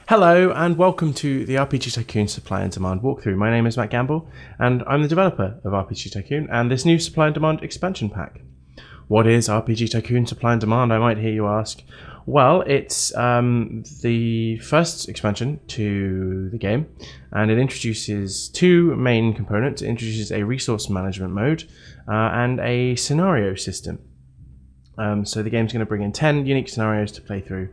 Hello and welcome to the RPG Tycoon Supply and Demand walkthrough. My name is Matt Gamble and I'm the developer of RPG Tycoon and this new Supply and Demand expansion pack. What is RPG Tycoon Supply and Demand, I might hear you ask? Well, it's the first expansion to the game, and it introduces two main components. It introduces a resource management mode and a scenario system. So the game's going to bring in 10 unique scenarios to play through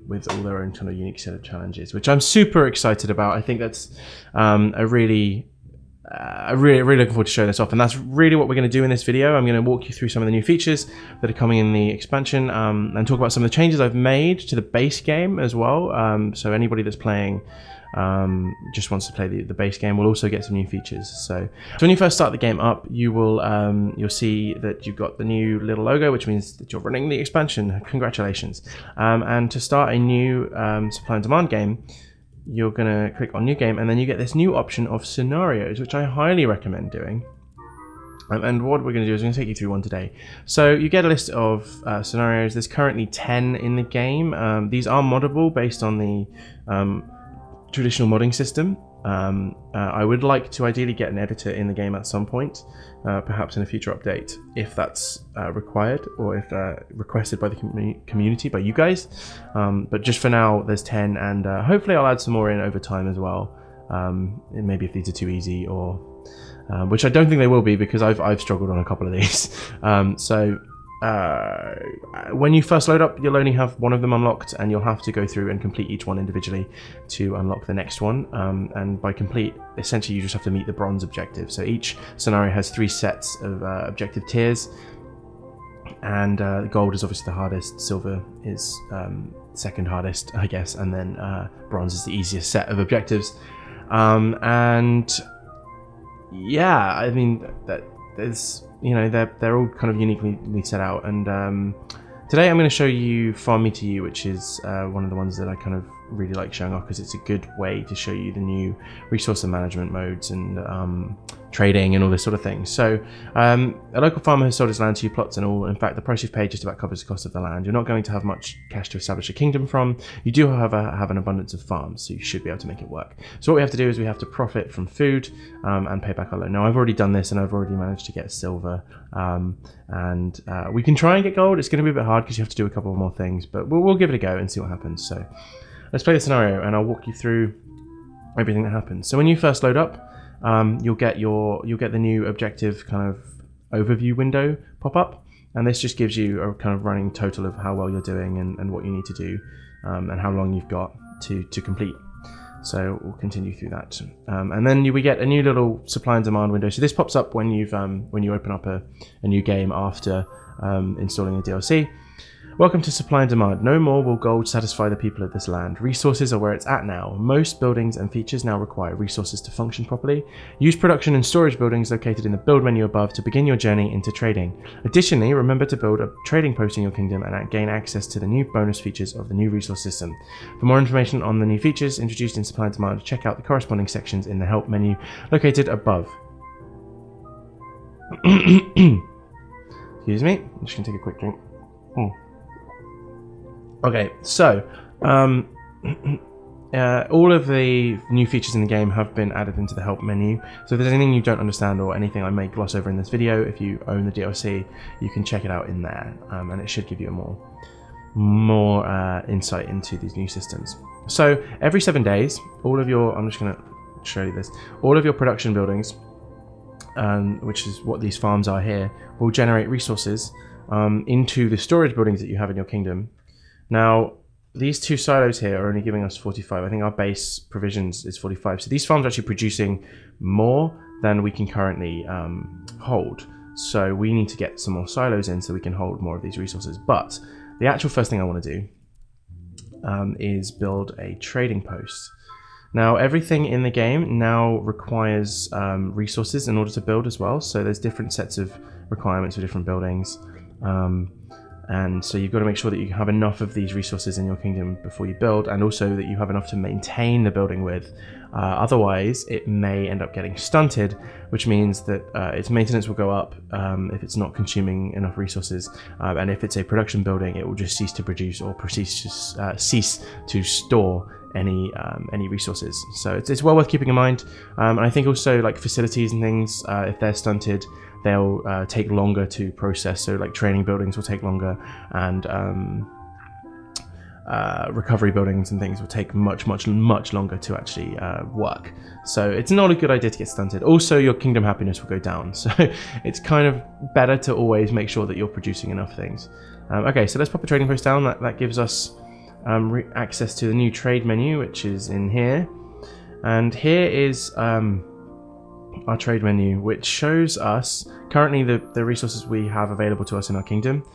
with all their own kind of unique set of challenges, which I'm super excited about. I think that's really looking forward to showing this off, and that's really what we're going to do in this video. I'm going to walk you through some of the new features that are coming in the expansion and talk about some of the changes I've made to the base game as well. So anybody that's playing just wants to play the base game will also get some new features. So when you first start the game up, you will you'll see that you've got the new little logo, which means that you're running the expansion. Congratulations! And to start a new supply and demand game, you're going to click on new game, and then you get this new option of scenarios, which I highly recommend doing. And what we're going to do is we're going to take you through one today. So you get a list of scenarios. There's currently 10 in the game. These are moddable based on the traditional modding system. I would like to ideally get an editor in the game at some point, perhaps in a future update, if that's required or if requested by the community, by you guys. But just for now, there's 10, and hopefully I'll add some more in over time as well. Maybe if these are too easy, or which I don't think they will be, because I've struggled on a couple of these. When you first load up, you'll only have one of them unlocked, and you'll have to go through and complete each one individually to unlock the next one. And by complete, essentially you just have to meet the bronze objective. So each scenario has 3 sets of objective tiers, and gold is obviously the hardest, silver is second hardest, I guess, and then bronze is the easiest set of objectives. And yeah, I mean, that there's, you know, they're all kind of uniquely set out, and today I'm going to show you Farm Me to You, which is one of the ones that I kind of really like showing off, because it's a good way to show you the new resource and management modes and trading and all this sort of thing. So a local farmer has sold his land to you, plots and all. In fact, the price you've paid just about covers the cost of the land. You're not going to have much cash to establish a kingdom from. You do, however, have an abundance of farms, so you should be able to make it work. So what we have to do is we have to profit from food and pay back our loan. Now, I've already done this, and I've already managed to get silver, and we can try and get gold. It's going to be a bit hard because you have to do a couple more things, but we'll give it a go and see what happens. So let's play the scenario, and I'll walk you through everything that happens. So when you first load up, you'll get the new objective kind of overview window pop up, and this just gives you a kind of running total of how well you're doing and what you need to do, and how long you've got to complete. So we'll continue through that, and then we get a new little supply and demand window. So this pops up when you open up a new game after installing the DLC. Welcome to Supply and Demand. No more will gold satisfy the people of this land. Resources are where it's at now. Most buildings and features now require resources to function properly. Use production and storage buildings located in the build menu above to begin your journey into trading. Additionally, remember to build a trading post in your kingdom and gain access to the new bonus features of the new resource system. For more information on the new features introduced in Supply and Demand, check out the corresponding sections in the help menu located above. Excuse me, I'm just going to take a quick drink. Okay, so all of the new features in the game have been added into the help menu. So if there's anything you don't understand or anything I may gloss over in this video, if you own the DLC, you can check it out in there, and it should give you a more insight into these new systems. So every 7 days, I'm just going to show you this, all of your production buildings, which is what these farms are here, will generate resources into the storage buildings that you have in your kingdom. Now, these 2 silos here are only giving us 45. I think our base provisions is 45. So these farms are actually producing more than we can currently hold. So we need to get some more silos in so we can hold more of these resources. But the actual first thing I want to do is build a trading post. Now, everything in the game now requires resources in order to build as well. So there's different sets of requirements for different buildings. And so you've got to make sure that you have enough of these resources in your kingdom before you build, and also that you have enough to maintain the building with. Otherwise, it may end up getting stunted, which means that its maintenance will go up if it's not consuming enough resources. And if it's a production building, it will just cease to produce or cease to store any resources. So it's well worth keeping in mind. And I think also like facilities and things, if they're stunted, they'll take longer to process. So like training buildings will take longer, and recovery buildings and things will take much longer to actually work. So it's not a good idea to get stunted. Also, your kingdom happiness will go down, so it's kind of better to always make sure that you're producing enough things. Okay, so let's pop the trading post down. That gives us access to the new trade menu, which is in here, and here is our trade menu, which shows us currently the resources we have available to us in our kingdom.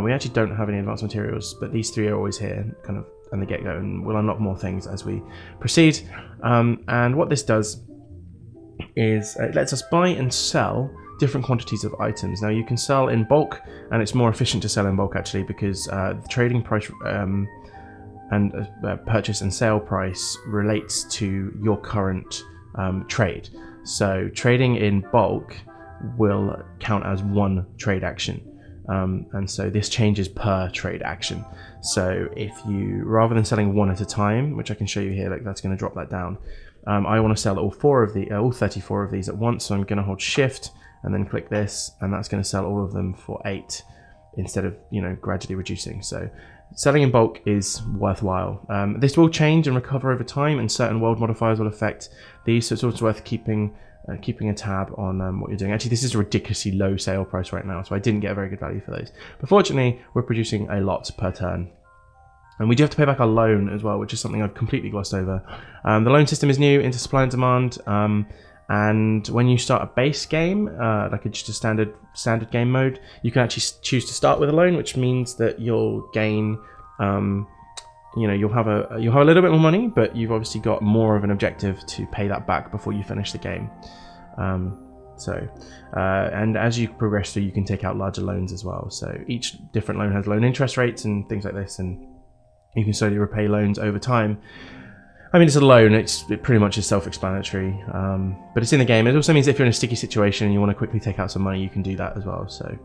We actually don't have any advanced materials, but these three are always here, kind of on the get-go, and we'll unlock more things as we proceed. And what this does is it lets us buy and sell different quantities of items. Now you can sell in bulk, and it's more efficient to sell in bulk actually, because the trading price and purchase and sale price relates to your current trade. So trading in bulk will count as one trade action, and so this changes per trade action. So if you, rather than selling one at a time, which I can show you here, like that's going to drop that down. I want to sell all 34 of these at once, so I'm going to hold shift and then click this, and that's going to sell all of them for 8 instead of, you know, gradually reducing. So selling in bulk is worthwhile. This will change and recover over time, and certain world modifiers will affect these, so it's also worth keeping a tab on what you're doing. Actually, this is a ridiculously low sale price right now, so I didn't get a very good value for those. But fortunately, we're producing a lot per turn. And we do have to pay back our loan as well, which is something I've completely glossed over. The loan system is new into supply and demand, and when you start a base game, like just a standard game mode, you can actually choose to start with a loan, which means that you'll gain, you know, you'll have a little bit more money, but you've obviously got more of an objective to pay that back before you finish the game. And as you progress through, you can take out larger loans as well. So each different loan has loan interest rates and things like this, and you can slowly repay loans over time. I mean, it's a loan, it pretty much is self-explanatory, but it's in the game. It also means if you're in a sticky situation and you want to quickly take out some money, you can do that as well. So,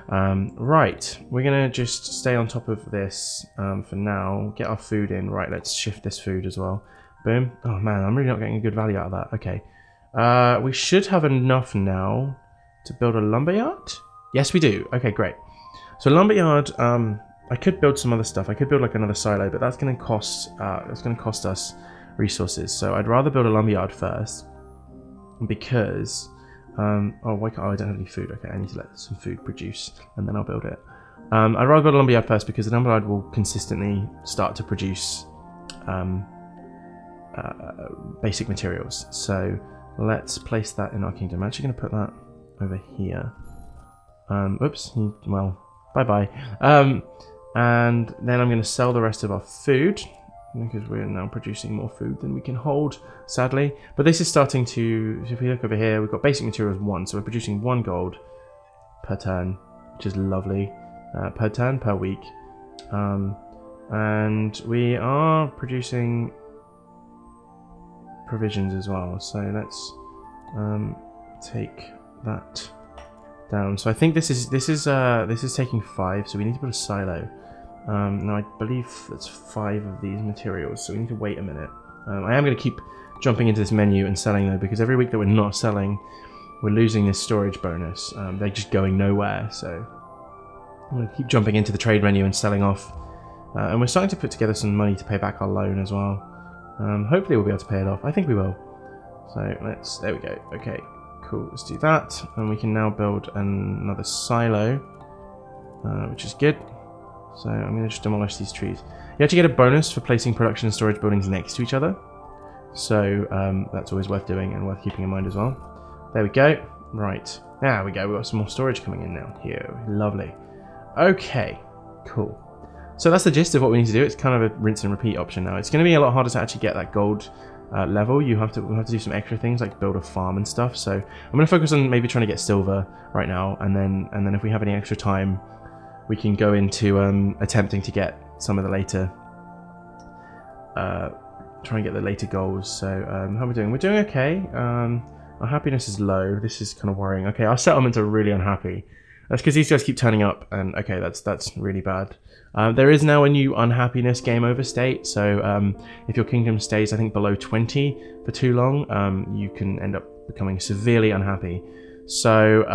right, we're going to just stay on top of this for now, get our food in. Right, let's shift this food as well. Boom. Oh man, I'm really not getting a good value out of that. Okay. We should have enough now to build a lumberyard. Yes, we do. Okay, great. So lumberyard, I could build some other stuff. I could build like another silo, but that's going to cost us resources. So I'd rather build a lumberyard first, because oh, I don't have any food. Okay, I need to let some food produce, and then I'll build it. I'd rather build a lumberyard first, because the lumberyard will consistently start to produce basic materials. So let's place that in our kingdom. I'm actually going to put that over here. Oops. Well, bye bye. And then I'm going to sell the rest of our food, because we're now producing more food than we can hold, sadly. But this is starting to, if we look over here, we've got basic materials 1, so we're producing 1 gold per turn, which is lovely, per turn, per week. And we are producing provisions as well, so let's take that down. So I think this is taking 5, so we need to put a silo. Now I believe that's 5 of these materials, so we need to wait a minute. I am going to keep jumping into this menu and selling though, because every week that we're not selling, we're losing this storage bonus. They're just going nowhere, so I'm going to keep jumping into the trade menu and selling off. And we're starting to put together some money to pay back our loan as well. Hopefully we'll be able to pay it off. I think we will. So there we go. Okay, cool, let's do that. And we can now build another silo, which is good. So I'm going to just demolish these trees. You actually get a bonus for placing production and storage buildings next to each other. So that's always worth doing and worth keeping in mind as well. There we go. Right, there we go. We've got some more storage coming in now. Here, lovely. Okay, cool. So that's the gist of what we need to do. It's kind of a rinse and repeat option now. It's going to be a lot harder to actually get that gold level. We'll have to do some extra things like build a farm and stuff. So I'm going to focus on maybe trying to get silver right now, and then if we have any extra time, we can go into attempting to get some of the later, try and get the later goals. So how are we doing? We're doing okay. Our happiness is low. This is kind of worrying. Okay, our settlements are really unhappy. That's because these guys keep turning up, and okay, that's really bad. There is now a new unhappiness game over state, so if your kingdom stays, I think, below 20 for too long, you can end up becoming severely unhappy. So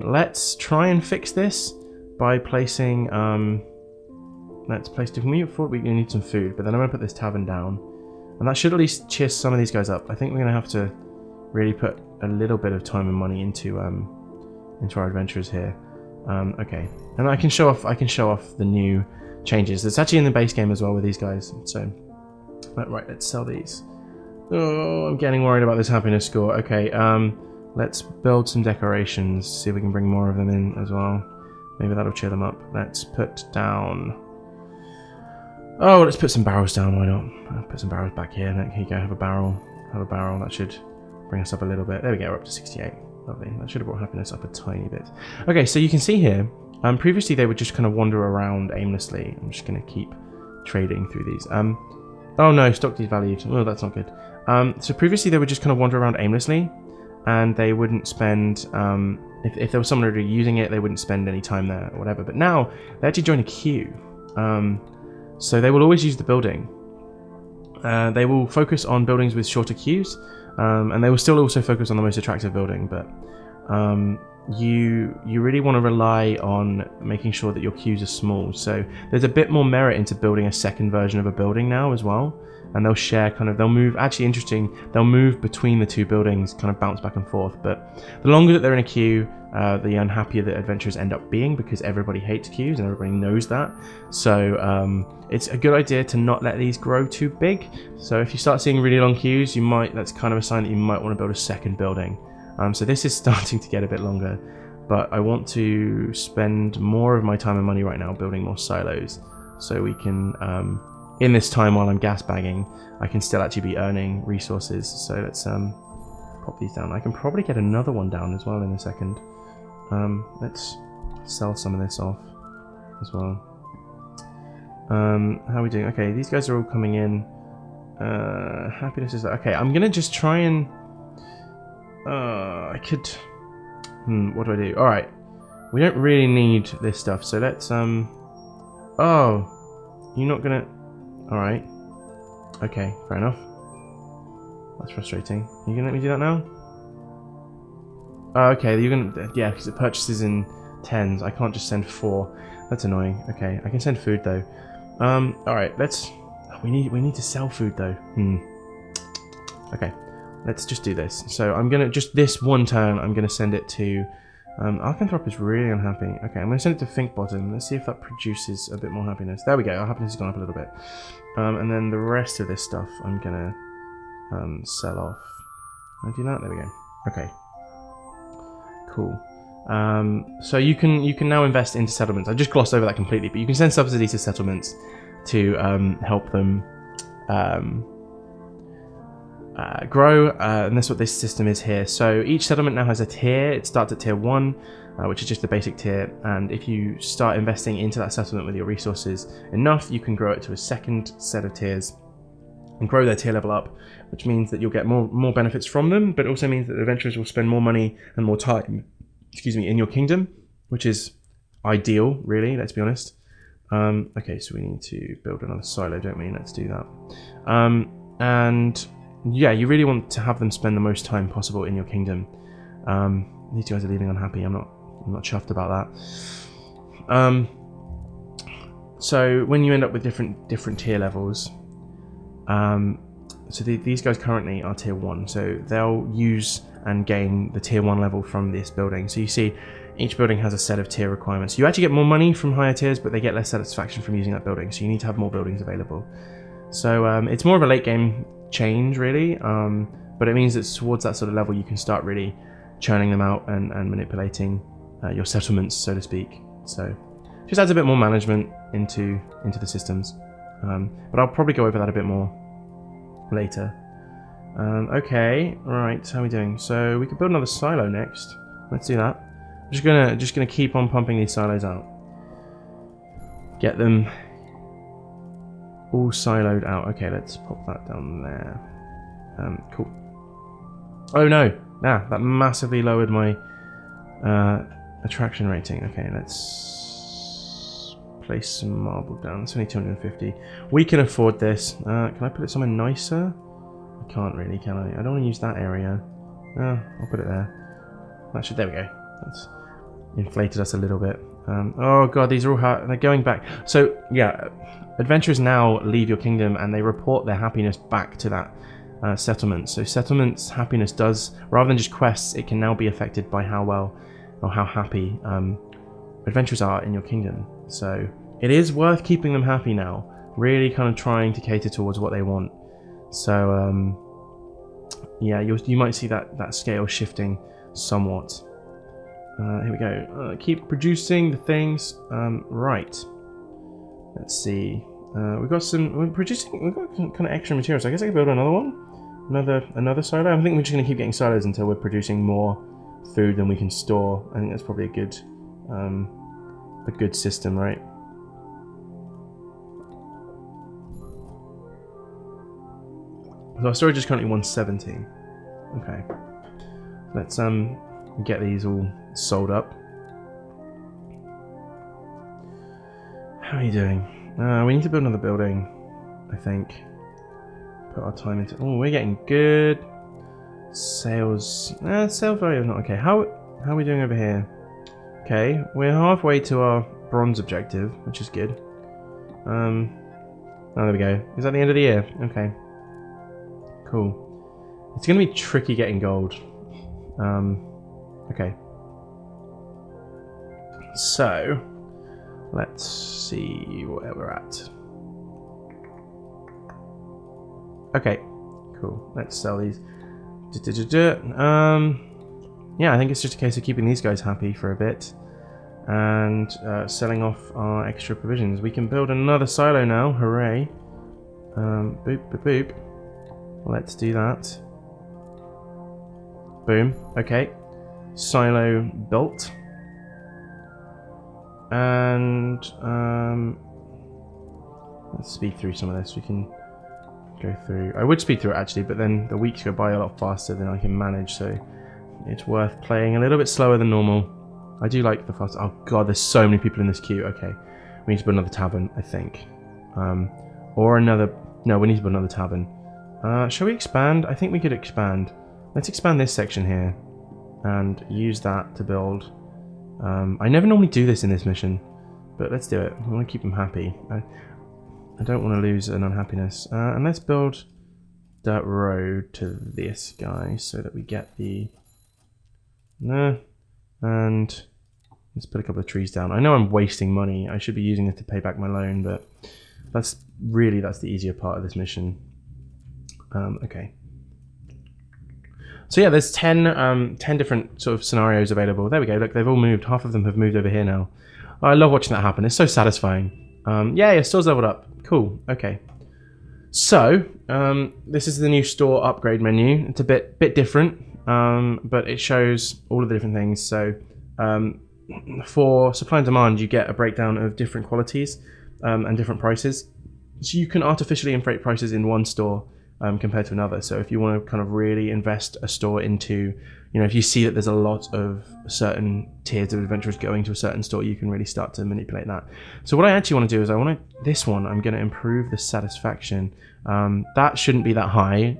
let's try and fix this by placing, let's place different food. We need some food, but then I'm going to put this tavern down, and that should at least cheer some of these guys up. I think we're going to have to really put a little bit of time and money into our adventurers here. Okay, and I can show off the new changes. It's actually in the base game as well with these guys. So, right, let's sell these. Oh, I'm getting worried about this happiness score. Okay, let's build some decorations. See if we can bring more of them in as well. Maybe that'll cheer them up. Let's put down. Oh, let's put some barrels down. Why not? I'll put some barrels back here. Here you go. Have a barrel. Have a barrel. That should bring us up a little bit. There we go. We're up to 68. Lovely. That should have brought happiness up a tiny bit. Okay, so you can see here, previously they would just kind of wander around aimlessly. I'm just going to keep trading through these. Oh no, stock devalued. Oh, that's not good. So previously they would just kind of wander around aimlessly, and they wouldn't spend, if there was someone already using it, they wouldn't spend any time there or whatever. But now they actually join a queue. So they will always use the building. They will focus on buildings with shorter queues. And they will still also focus on the most attractive building, but you really want to rely on making sure that your queues are small. So there's a bit more merit into building a second version of a building now as well, and they'll share they'll move, actually interesting, they'll move between the two buildings, kind of bounce back and forth. But the longer that they're in a queue, the unhappier the adventurers end up being, because everybody hates queues and everybody knows that. So it's a good idea to not let these grow too big. So if you start seeing really long queues, that's kind of a sign that you might want to build a second building. So this is starting to get a bit longer, but I want to spend more of my time and money right now building more silos, so we can, in this time while I'm gas bagging, I can still actually be earning resources. So let's pop these down. I can probably get another one down as well in a second. Let's sell some of this off as well. How are we doing? Okay, these guys are all coming in. Happiness is okay. I'm gonna just try and I could what do I do? Alright, we don't really need this stuff, so let's oh, you're not gonna, alright, okay, fair enough. That's frustrating. You gonna let me do that now? Oh, okay, you're gonna, yeah, because it purchases in 10s. I can't just send 4. That's annoying. Okay, I can send food though. Alright, let's, we need to sell food though. Okay, let's just do this. So I'm gonna, just this one turn, I'm gonna send it to, Archanthrop is really unhappy. Okay, I'm gonna send it to Think Bottom. Let's see if that produces a bit more happiness. There we go, our happiness has gone up a little bit. And then the rest of this stuff I'm gonna sell off. Can I do that? There we go. Okay. Cool. So you can now invest into settlements. I just glossed over that completely, but you can send subsidies to settlements to help them grow, and that's what this system is here. So each settlement now has a tier. It starts at tier 1, which is just the basic tier, and if you start investing into that settlement with your resources enough, you can grow it to a second set of tiers and grow their tier level up, which means that you'll get more benefits from them, but it also means that adventurers will spend more money and more time, in your kingdom, which is ideal, really, let's be honest. Okay, so we need to build another silo, don't we? Let's do that. And yeah, you really want to have them spend the most time possible in your kingdom. These guys are leaving unhappy. I'm not chuffed about that. So when you end up with different tier levels, so these guys currently are tier 1, so they'll use and gain the tier 1 level from this building. So you see each building has a set of tier requirements. You actually get more money from higher tiers, but they get less satisfaction from using that building, so you need to have more buildings available. So it's more of a late game change, really, but it means that towards that sort of level you can start really churning them out and manipulating your settlements, so to speak. So just adds a bit more management into the systems, but I'll probably go over that a bit more later. Okay, right, how are we doing? So we could build another silo next. Let's do that. I'm just gonna keep on pumping these silos out. Get them all siloed out. Okay, let's pop that down there. Cool. Oh no! That massively lowered my Attraction rating. Okay, let's place some marble down. It's only 250. We can afford this. Can I put it somewhere nicer? I can't really, can I? I don't want to use that area. I'll put it there. That should. There we go. That's inflated us a little bit. Oh god, these are all hard. They're going back. So yeah, adventurers now leave your kingdom and they report their happiness back to that settlement. So settlement's happiness does, rather than just quests, it can now be affected by how well or how happy adventurers are in your kingdom. So it is worth keeping them happy now. Really kind of trying to cater towards what they want. So yeah, you might see that scale shifting somewhat. Here we go. Keep producing the things. Right. Let's see. We've got kind of extra materials. I guess I could build another one. Another silo. I think we're just going to keep getting silos until we're producing more food than we can store. I think that's probably a good system, right? So our storage is currently 170. Okay. Let's get these all sold up. How are you doing? We need to build another building, I think. Put our time into. Oh, we're getting good. Sales. Sales value is not okay. How are we doing over here? Okay, we're halfway to our bronze objective, which is good. Oh, there we go. Is that the end of the year? Okay. Cool. It's going to be tricky getting gold. Okay. So, let's see where we're at. Okay, cool. Let's sell these. Yeah, I think it's just a case of keeping these guys happy for a bit and selling off our extra provisions. We can build another silo now. Hooray! Boop, boop, boop. Let's do that. Boom. Okay. Silo built. And let's speed through some of this. We can go through. I would speed through it actually, but then the weeks go by a lot faster than I can manage, so it's worth playing a little bit slower than normal. I do like the fast. Oh god, there's so many people in this queue. Okay, we need to build another tavern, I think, or another. No, we need to build another tavern. Shall we expand? I think we could expand. Let's expand this section here and use that to build. I never normally do this in this mission, but let's do it. I want to keep them happy. I don't want to lose an unhappiness. And let's build that road to this guy so that we get the... And let's put a couple of trees down. I know I'm wasting money. I should be using it to pay back my loan, but that's the easier part of this mission. Okay. So yeah, there's 10 different sort of scenarios available. There we go. Look, they've all moved. Half of them have moved over here now. Oh, I love watching that happen. It's so satisfying. Yeah, store's leveled up. Cool. Okay. So this is the new store upgrade menu. It's a bit different, but it shows all of the different things. So for supply and demand, you get a breakdown of different qualities and different prices. So you can artificially inflate prices in one store compared to another. So if you want to kind of really invest a store into, if you see that there's a lot of certain tiers of adventurers going to a certain store, you can really start to manipulate that. So what I actually want to do is I'm going to improve the satisfaction. That shouldn't be that high.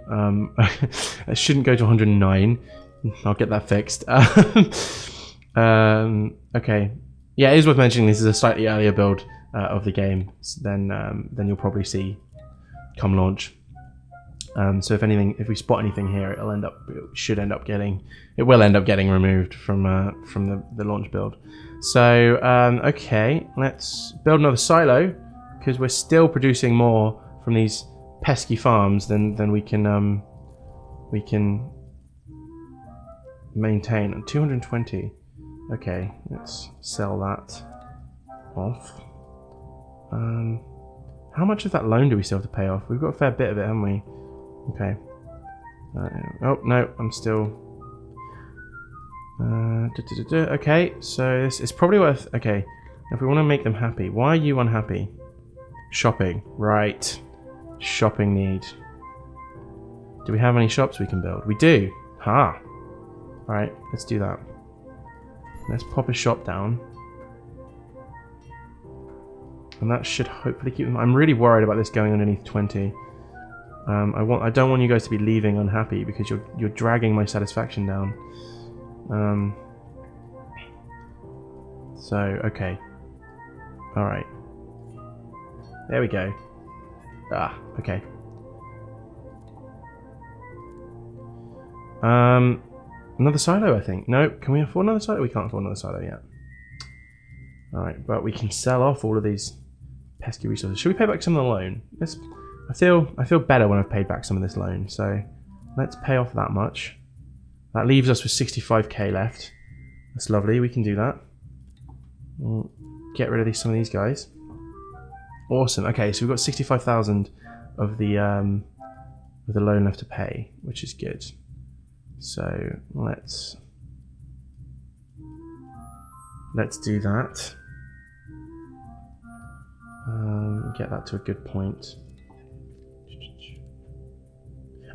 It shouldn't go to 109. I'll get that fixed. Okay. Yeah, it is worth mentioning this is a slightly earlier build of the game than you'll probably see come launch. So if we spot anything here, it will end up getting removed from the launch build. So okay, let's build another silo because we're still producing more from these pesky farms than we can maintain. 220. Okay, let's sell that off. How much of that loan do we still have to pay off? We've got a fair bit of it, haven't we? Okay. Oh no, I'm still. Okay, so this is probably worth. Okay, if we want to make them happy, why are you unhappy? Shopping, right? Shopping need. Do we have any shops we can build? We do. Ha. All right, let's do that. Let's pop a shop down. And that should hopefully keep them... I'm really worried about this going underneath 20. I don't want you guys to be leaving unhappy because you're dragging my satisfaction down. So, okay. Alright. There we go. Ah, okay. Another silo, I think. No, can we afford another silo? We can't afford another silo yet. Alright, but we can sell off all of these pesky resources. Should we pay back some of the loan? I feel better when I've paid back some of this loan, so let's pay off that much. That leaves us with 65k left. That's lovely, we can do that. We'll get rid of some of these guys. Awesome. Okay, so we've got 65,000 of the loan left to pay, which is good. So let's do that. Get that to a good point.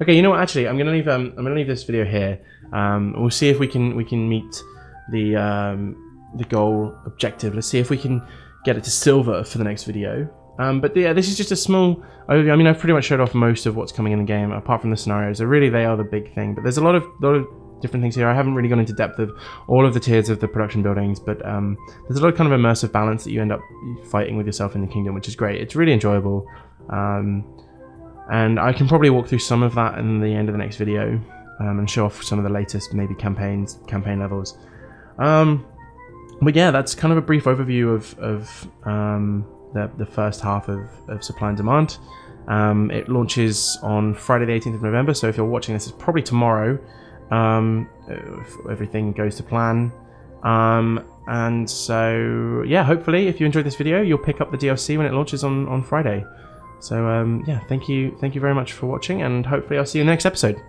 Okay, you know what? Actually, I'm gonna leave this video here. We'll see if we can meet the goal objective. Let's see if we can get it to silver for the next video. But yeah, this is just a small overview. I mean, I've pretty much showed off most of what's coming in the game, apart from the scenarios. So really, they are the big thing. But there's a lot of different things here. I haven't really gone into depth of all of the tiers of the production buildings, but there's a lot of kind of immersive balance that you end up fighting with yourself in the kingdom, which is great. It's really enjoyable. And I can probably walk through some of that in the end of the next video and show off some of the latest maybe campaign levels. But yeah, that's kind of a brief overview of the first half of Supply and Demand. It launches on Friday the 18th of November, so if you're watching this, it's probably tomorrow, if everything goes to plan. And so, yeah, hopefully, if you enjoyed this video, you'll pick up the DLC when it launches on Friday. So, yeah, thank you very much for watching, and hopefully I'll see you in the next episode.